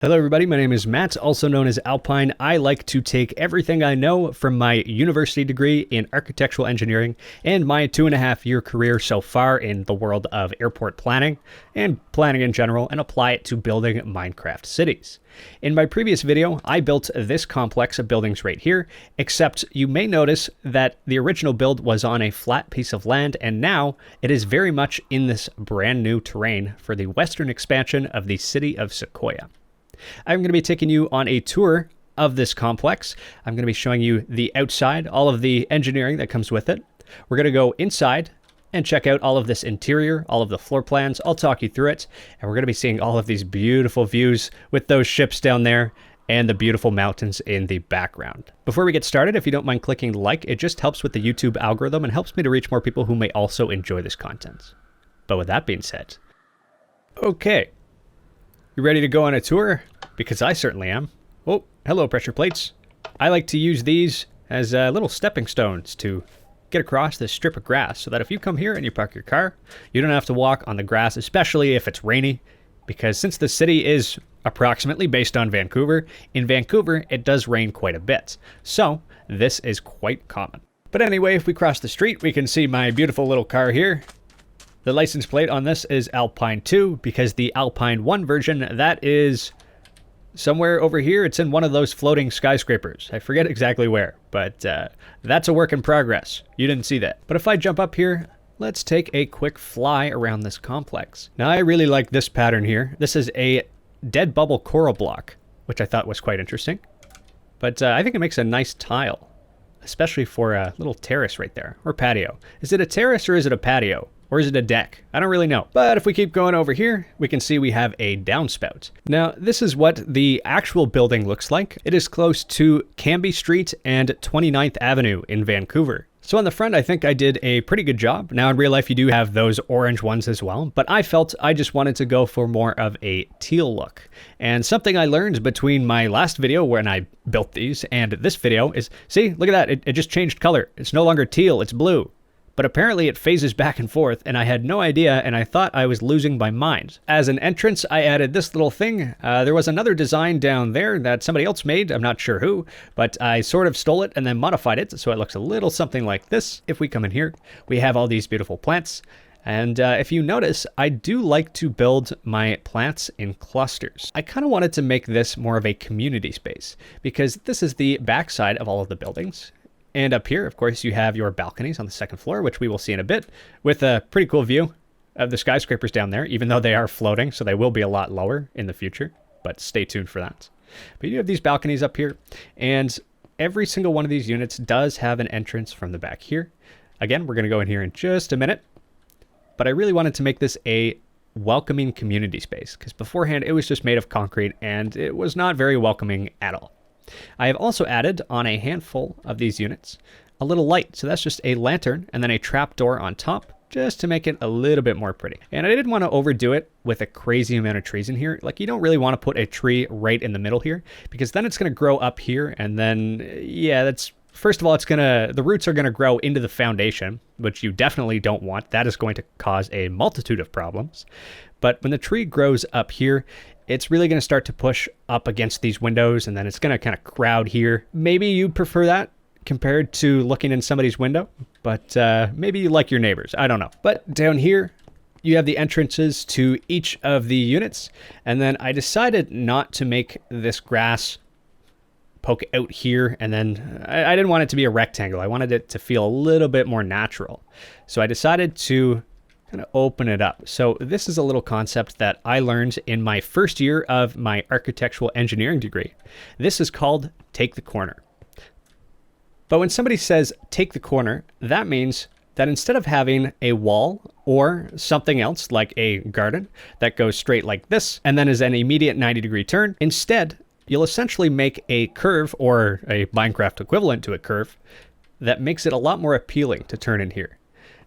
Hello everybody, my name is Matt, also known as Alpine. I like to take everything I know from my university degree in architectural engineering and my 2.5-year career so far in the world of airport planning and planning in general and apply it to building Minecraft cities. In my previous video, I built this complex of buildings right here, except you may notice that the original build was on a flat piece of land and now it is very much in this brand new terrain for the western expansion of the City of Sequoia. I'm going to be taking you on a tour of this complex. I'm going to be showing you the outside, all of the engineering that comes with it. We're going to go inside and check out all of this interior, all of the floor plans. I'll talk you through it. And we're going to be seeing all of these beautiful views with those ships down there and the beautiful mountains in the background. Before we get started, if you don't mind clicking like, it just helps with the YouTube algorithm and helps me to reach more people who may also enjoy this content. But with that being said, okay. You ready to go on a tour? Because I certainly am. Oh, hello pressure plates. I like to use these as little stepping stones to get across this strip of grass so that if you come here and you park your car, you don't have to walk on the grass, especially if it's rainy. Because since the city is approximately based on Vancouver, in Vancouver it does rain quite a bit. So this is quite common. But anyway, if we cross the street, we can see my beautiful little car here. The license plate on this is Alpine 2 because the Alpine 1 version, that is somewhere over here. It's in one of those floating skyscrapers. I forget exactly where, but that's a work in progress. You didn't see that. But if I jump up here, let's take a quick fly around this complex. Now, I really like this pattern here. This is a dead bubble coral block, which I thought was quite interesting. But I think it makes a nice tile, especially for a little terrace right there, or patio. Is it a terrace or is it a patio? Or is it a deck? I don't really know. But if we keep going over here, we can see we have a downspout. Now, this is what the actual building looks like. It is close to Cambie Street and 29th Avenue in Vancouver. So on the front, I think I did a pretty good job. Now in real life, you do have those orange ones as well, but I felt I just wanted to go for more of a teal look. And something I learned between my last video when I built these and this video is, see, look at that. It just changed color. It's no longer teal, it's blue. But apparently it phases back and forth, and I had no idea, and I thought I was losing my mind. As an entrance, I added this little thing. There was another design down there that somebody else made, I'm not sure who, but I sort of stole it and then modified it, so it looks a little something like this. If we come in here, we have all these beautiful plants. And if you notice, I do like to build my plants in clusters. I kind of wanted to make this more of a community space, because this is the backside of all of the buildings. And up here, of course, you have your balconies on the second floor, which we will see in a bit, with a pretty cool view of the skyscrapers down there, even though they are floating, so they will be a lot lower in the future, but stay tuned for that. But you have these balconies up here, and every single one of these units does have an entrance from the back here. Again, we're going to go in here in just a minute, but I really wanted to make this a welcoming community space, because beforehand it was just made of concrete, and it was not very welcoming at all. I have also added on a handful of these units a little light. So that's just a lantern and then a trap door on top just to make it a little bit more pretty. And I didn't want to overdo it with a crazy amount of trees in here. Like, you don't really want to put a tree right in the middle here because then it's going to grow up here. And then, yeah, that's, first of all, the roots are going to grow into the foundation, which you definitely don't want. That is going to cause a multitude of problems. But when the tree grows up here, it's really going to start to push up against these windows, and then it's going to kind of crowd here. Maybe you prefer that compared to looking in somebody's window, but maybe you like your neighbors. I don't know. But down here, you have the entrances to each of the units, and then I decided not to make this grass poke out here, and then I didn't want it to be a rectangle. I wanted it to feel a little bit more natural. So I decided to kind of open it up. So this is a little concept that I learned in my first year of my architectural engineering degree. This is called take the corner. But when somebody says take the corner, that means that instead of having a wall or something else like a garden that goes straight like this and then is an immediate 90-degree turn, instead you'll essentially make a curve, or a Minecraft equivalent to a curve, that makes it a lot more appealing to turn in here.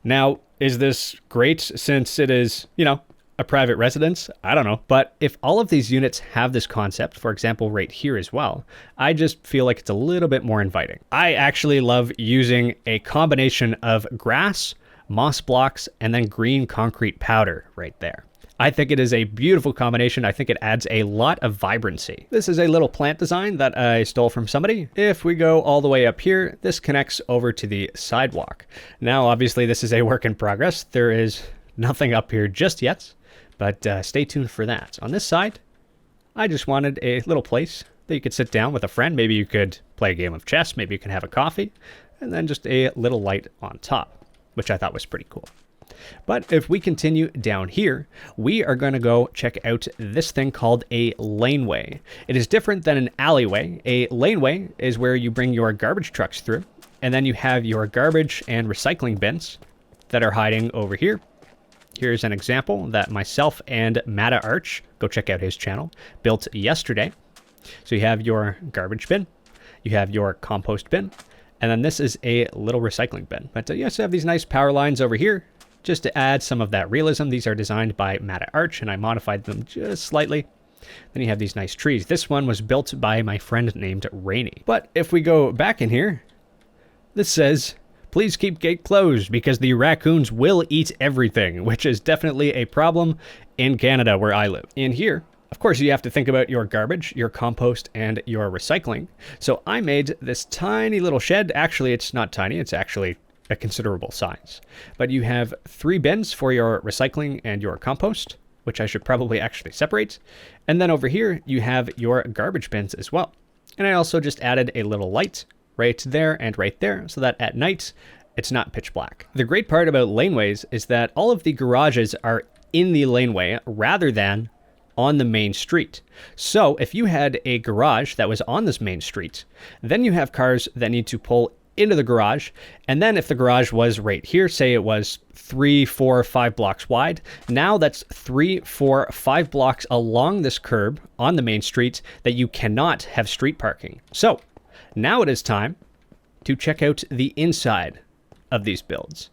Now, is this great since it is, a private residence? I don't know. But if all of these units have this concept, for example, right here as well, I just feel like it's a little bit more inviting. I actually love using a combination of grass, moss blocks, and then green concrete powder right there. I think it is a beautiful combination. I think it adds a lot of vibrancy. This is a little plant design that I stole from somebody. If we go all the way up here, this connects over to the sidewalk. Now, obviously, this is a work in progress. There is nothing up here just yet, but stay tuned for that. On this side, I just wanted a little place that you could sit down with a friend. Maybe you could play a game of chess. Maybe you can have a coffee, and then just a little light on top, which I thought was pretty cool. But if we continue down here, we are going to go check out this thing called a laneway. It is different than an alleyway. A laneway is where you bring your garbage trucks through, and then you have your garbage and recycling bins that are hiding over here. Here's an example that myself and Mata Arch, go check out his channel, built yesterday. So you have your garbage bin, you have your compost bin, and then this is a little recycling bin. But you also have these nice power lines over here, just to add some of that realism. These are designed by Mata Arch, and I modified them just slightly. Then you have these nice trees. This one was built by my friend named Rainy. But if we go back in here, this says, please keep gate closed because the raccoons will eat everything, which is definitely a problem in Canada where I live. In here, of course, you have to think about your garbage, your compost, and your recycling. So I made this tiny little shed. Actually, it's not tiny. It's actually a considerable size. But you have 3 bins for your recycling and your compost, which I should probably actually separate. And then over here, you have your garbage bins as well. And I also just added a little light right there and right there so that at night, it's not pitch black. The great part about laneways is that all of the garages are in the laneway rather than on the main street. So if you had a garage that was on this main street, then you have cars that need to pull into the garage. And then if the garage was right here, say it was 3, 4, 5 blocks wide, now that's 3, 4, 5 blocks along this curb on the main street that you cannot have street parking. So now it is time to check out the inside of these builds.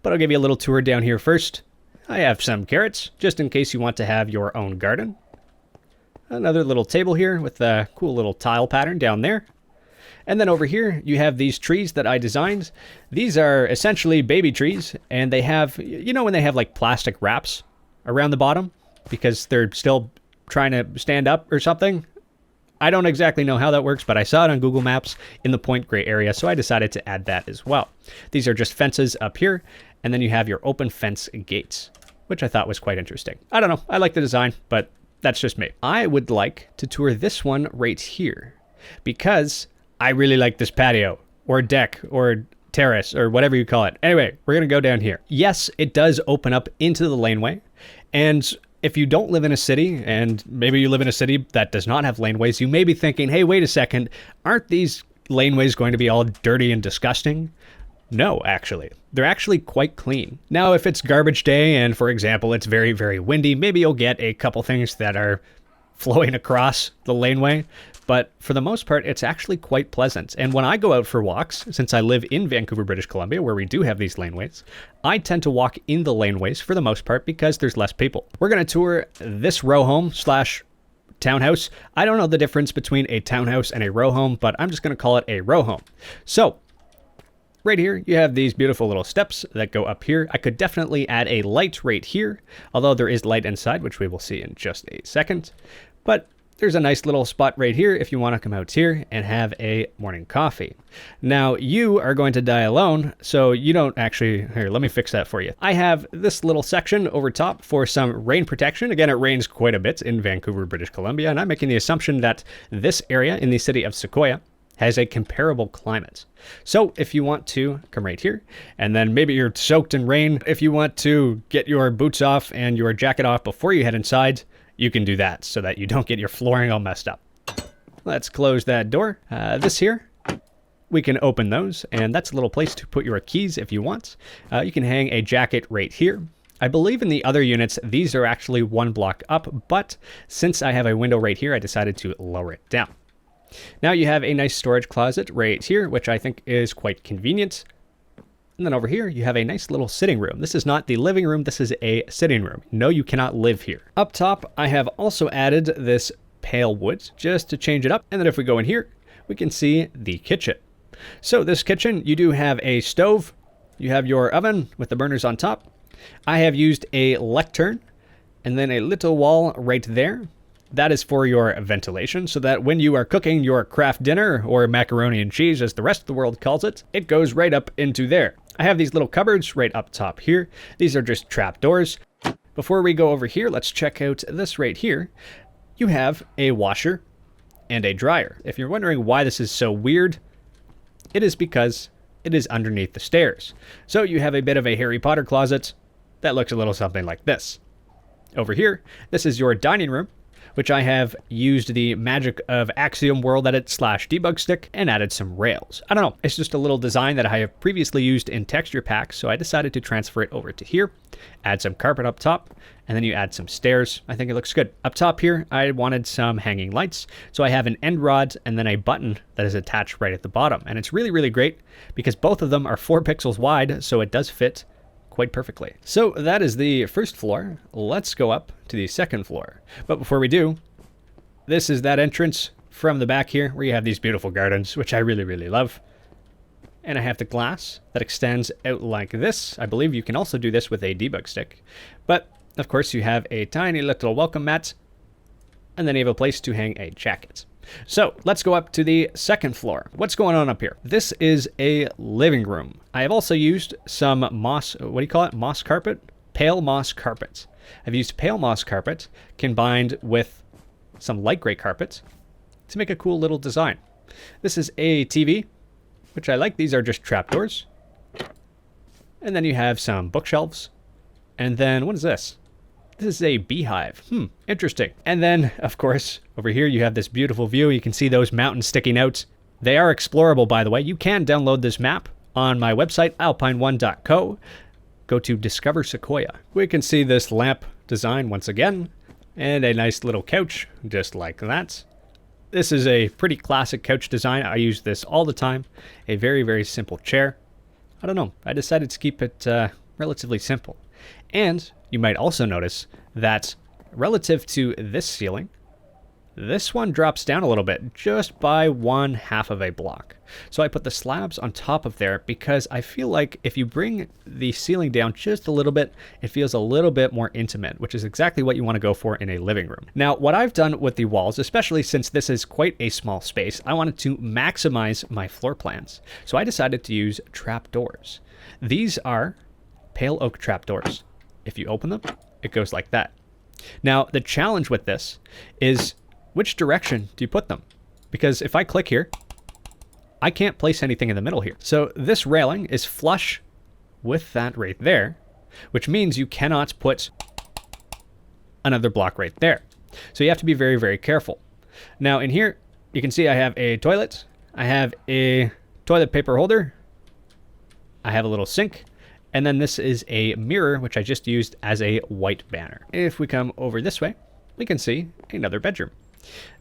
But I'll give you a little tour down here first. I have some carrots, just in case you want to have your own garden. Another little table here with a cool little tile pattern down there. And then over here, you have these trees that I designed. These are essentially baby trees, and they have, you know when they have like plastic wraps around the bottom because they're still trying to stand up or something? I don't exactly know how that works, but I saw it on Google Maps in the Point Grey area, so I decided to add that as well. These are just fences up here, and then you have your open fence gates, which I thought was quite interesting. I don't know, I like the design, but that's just me. I would like to tour this one right here because I really like this patio or deck or terrace or whatever you call it. Anyway, we're going to go down here. Yes, it does open up into the laneway. And if you don't live in a city, and maybe you live in a city that does not have laneways, you may be thinking, hey, wait a second, aren't these laneways going to be all dirty and disgusting? No, actually. They're actually quite clean. Now, if it's garbage day and, for example, it's very, very windy, maybe you'll get a couple things that are flowing across the laneway. But for the most part, it's actually quite pleasant. And when I go out for walks, since I live in Vancouver, British Columbia, where we do have these laneways, I tend to walk in the laneways for the most part because there's less people. We're going to tour this row home / townhouse. I don't know the difference between a townhouse and a row home, but I'm just going to call it a row home. So right here, you have these beautiful little steps that go up here. I could definitely add a light right here, although there is light inside, which we will see in just a second. But there's a nice little spot right here if you want to come out here and have a morning coffee. Now, you are going to die alone, so you don't actually... Here, let me fix that for you. I have this little section over top for some rain protection. Again, it rains quite a bit in Vancouver, British Columbia, and I'm making the assumption that this area in the city of Sequoia has a comparable climate. So if you want to come right here, and then maybe you're soaked in rain, if you want to get your boots off and your jacket off before you head inside, you can do that so that you don't get your flooring all messed up. Let's close that door. This here, we can open those, and that's a little place to put your keys if you want. You can hang a jacket right here. I believe in the other units, these are actually 1 block up, but since I have a window right here, I decided to lower it down. Now you have a nice storage closet right here, which I think is quite convenient. And then over here, you have a nice little sitting room. This is not the living room, this is a sitting room. No, you cannot live here. Up top, I have also added this pale wood just to change it up. And then if we go in here, we can see the kitchen. So this kitchen, you do have a stove. You have your oven with the burners on top. I have used a lectern and then a little wall right there. That is for your ventilation, so that when you are cooking your craft dinner, or macaroni and cheese as the rest of the world calls it, it goes right up into there. I have these little cupboards right up top here. These are just trapdoors. Before we go over here, let's check out this right here. You have a washer and a dryer. If you're wondering why this is so weird, it is because it is underneath the stairs. So you have a bit of a Harry Potter closet that looks a little something like this. Over here, this is your dining room, which I have used the magic of Axiom World Edit / debug stick and added some rails. I don't know, it's just a little design that I have previously used in texture packs, so I decided to transfer it over to here, add some carpet up top, and then you add some stairs. I think it looks good. Up top here, I wanted some hanging lights, so I have an end rod and then a button that is attached right at the bottom, and it's really, really great because both of them are 4 pixels wide, so it does fit quite perfectly. So that is the first floor. Let's go up to the second floor. But before we do, this is that entrance from the back here where you have these beautiful gardens, which I really, really love. And I have the glass that extends out like this. I believe you can also do this with a debug stick. But of course you have a tiny little welcome mat, and then you have a place to hang a jacket. So let's go up to the second floor. What's going on up here? This is a living room. I have also used some moss, what do you call it? Moss carpet? Pale moss carpet. I've used pale moss carpet combined with some light gray carpet to make a cool little design. This is a TV, which I like. These are just trapdoors. And then you have some bookshelves. And then what is this? This is a beehive. Interesting. And then, of course, over here you have this beautiful view. You can see those mountains sticking out. They are explorable, by the way. You can download this map on my website, alpine1.co. Go to Discover Sequoia. We can see this lamp design once again, and a nice little couch, just like that. This is a pretty classic couch design. I use this all the time. A very, very simple chair. I don't know. I decided to keep it relatively simple. And you might also notice that relative to this ceiling, this one drops down a little bit, just by 1/2 of a block. So I put the slabs on top of there because I feel like if you bring the ceiling down just a little bit, it feels a little bit more intimate, which is exactly what you want to go for in a living room. Now, what I've done with the walls, especially since this is quite a small space, I wanted to maximize my floor plans. So I decided to use trapdoors. These are pale oak trapdoors. If you open them, it goes like that. Now, the challenge with this is which direction do you put them? Because if I click here, I can't place anything in the middle here. So this railing is flush with that right there, which means you cannot put another block right there. So you have to be very, very careful. Now in here, you can see I have a toilet. I have a toilet paper holder. I have a little sink. And then this is a mirror, which I just used as a white banner. If we come over this way, we can see another bedroom.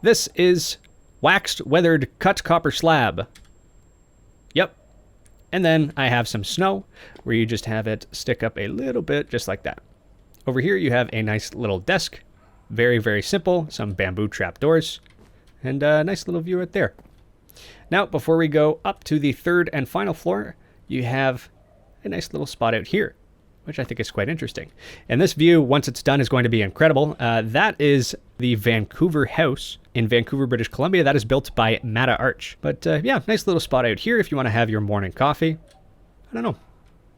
This is waxed, weathered, cut copper slab. Yep. And then I have some snow where you just have it stick up a little bit, just like that. Over here, you have a nice little desk. Very, very simple. Some bamboo trapdoors. And a nice little view right there. Now, before we go up to the third and final floor, you have a nice little spot out here, which I think is quite interesting. And this view, once it's done, is going to be incredible. That is the Vancouver house in Vancouver, British Columbia. That is built by Mata Arch. But yeah, nice little spot out here if you want to have your morning coffee. I don't know.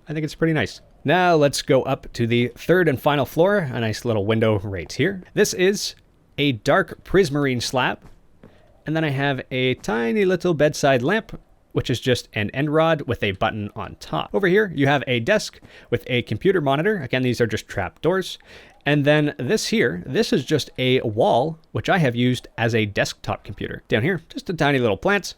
I think it's pretty nice. Now let's go up to the third and final floor. A nice little window right here. This is a dark prismarine slab. And then I have a tiny little bedside lamp, which is just an end rod with a button on top. Over here, you have a desk with a computer monitor. Again, these are just trap doors. And then this here, this is just a wall, which I have used as a desktop computer. Down here, just a tiny little plant.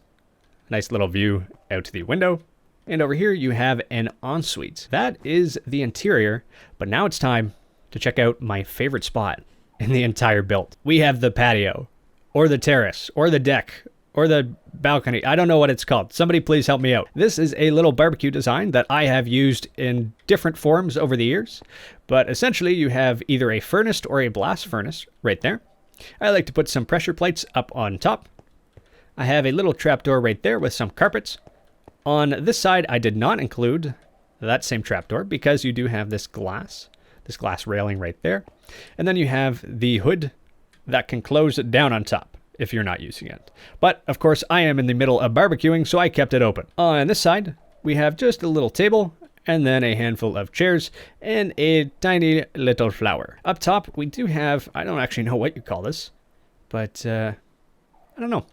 Nice little view out the window. And over here, you have an ensuite. That is the interior, but now it's time to check out my favorite spot in the entire build. We have the patio, or the terrace, or the deck, or the balcony. I don't know what it's called. Somebody please help me out. This is a little barbecue design that I have used in different forms over the years. But essentially you have either a furnace or a blast furnace right there. I like to put some pressure plates up on top. I have a little trapdoor right there with some carpets. On this side, I did not include that same trapdoor because you do have this glass this glass railing right there. And then you have the hood that can close down on top if you're not using it. But of course, I am in the middle of barbecuing, so I kept it open. On this side, we have just a little table and then a handful of chairs and a tiny little flower. Up top, we do have, I don't actually know what you call this, but I don't know.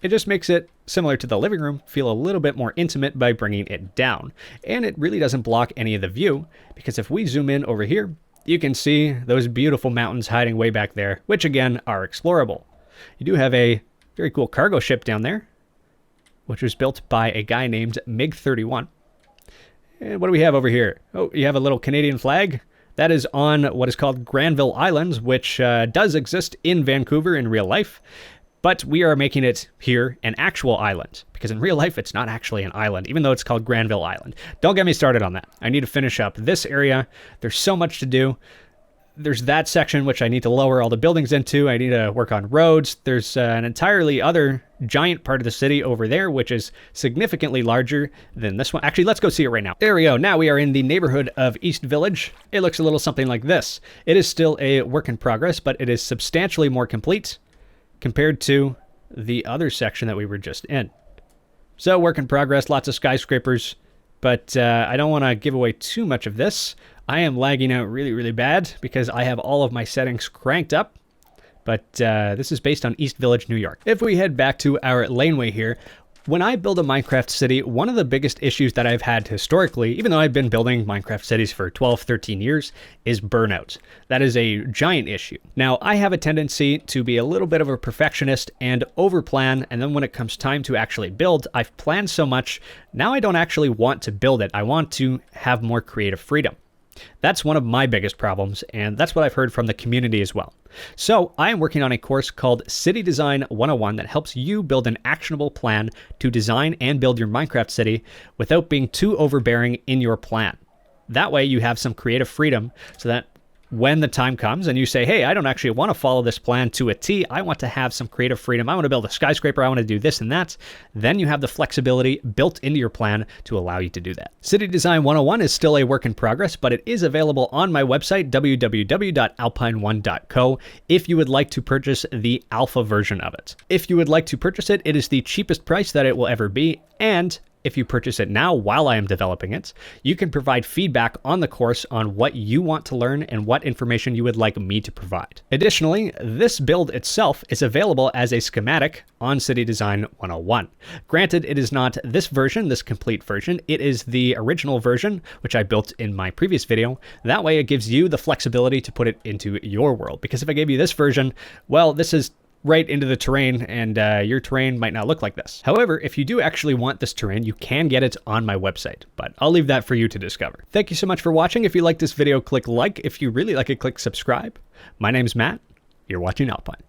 It just makes it, similar to the living room, feel a little bit more intimate by bringing it down. And it really doesn't block any of the view, because if we zoom in over here, you can see those beautiful mountains hiding way back there, which again are explorable. You do have a very cool cargo ship down there, which was built by a guy named MiG-31. And what do we have over here? Oh, you have a little Canadian flag. That is on what is called Granville Island, which does exist in Vancouver in real life. But we are making it here an actual island, because in real life, it's not actually an island, even though it's called Granville Island. Don't get me started on that. I need to finish up this area. There's so much to do. There's that section which I need to lower all the buildings into. I need to work on roads. There's an entirely other giant part of the city over there, which is significantly larger than this one. Actually, let's go see it right now. There we go. Now we are in the neighborhood of East Village. It looks a little something like this. It is still a work in progress, but it is substantially more complete compared to the other section that we were just in. So work in progress, lots of skyscrapers, but I don't want to give away too much of this. I am lagging out really, really bad because I have all of my settings cranked up, but this is based on East Village, New York. If we head back to our laneway here, when I build a Minecraft city, one of the biggest issues that I've had historically, even though I've been building Minecraft cities for 12, 13 years, is burnout. That is a giant issue. Now, I have a tendency to be a little bit of a perfectionist and overplan, and then when it comes time to actually build, I've planned so much, now I don't actually want to build it. I want to have more creative freedom. That's one of my biggest problems, and that's what I've heard from the community as well. So I am working on a course called City Design 101 that helps you build an actionable plan to design and build your Minecraft city without being too overbearing in your plan. That way you have some creative freedom so that when the time comes and you say, hey, I don't actually want to follow this plan to a T, I want to have some creative freedom, I want to build a skyscraper, I want to do this and that, then you have the flexibility built into your plan to allow you to do that. City Design 101 is still a work in progress, but it is available on my website, www.alpine1.co, if you would like to purchase the alpha version of it. If you would like to purchase it, it is the cheapest price that it will ever be, and if you purchase it now while I am developing it, you can provide feedback on the course on what you want to learn and what information you would like me to provide. Additionally, this build itself is available as a schematic on City Design 101. Granted, it is not this version, this complete version. It is the original version, which I built in my previous video. That way it gives you the flexibility to put it into your world. Because if I gave you this version, well, this is right into the terrain, and your terrain might not look like this. However, if you do actually want this terrain, you can get it on my website, but I'll leave that for you to discover. Thank you so much for watching. If you like this video, click like. If you really like it, click subscribe. My name's Matt. You're watching Alpine.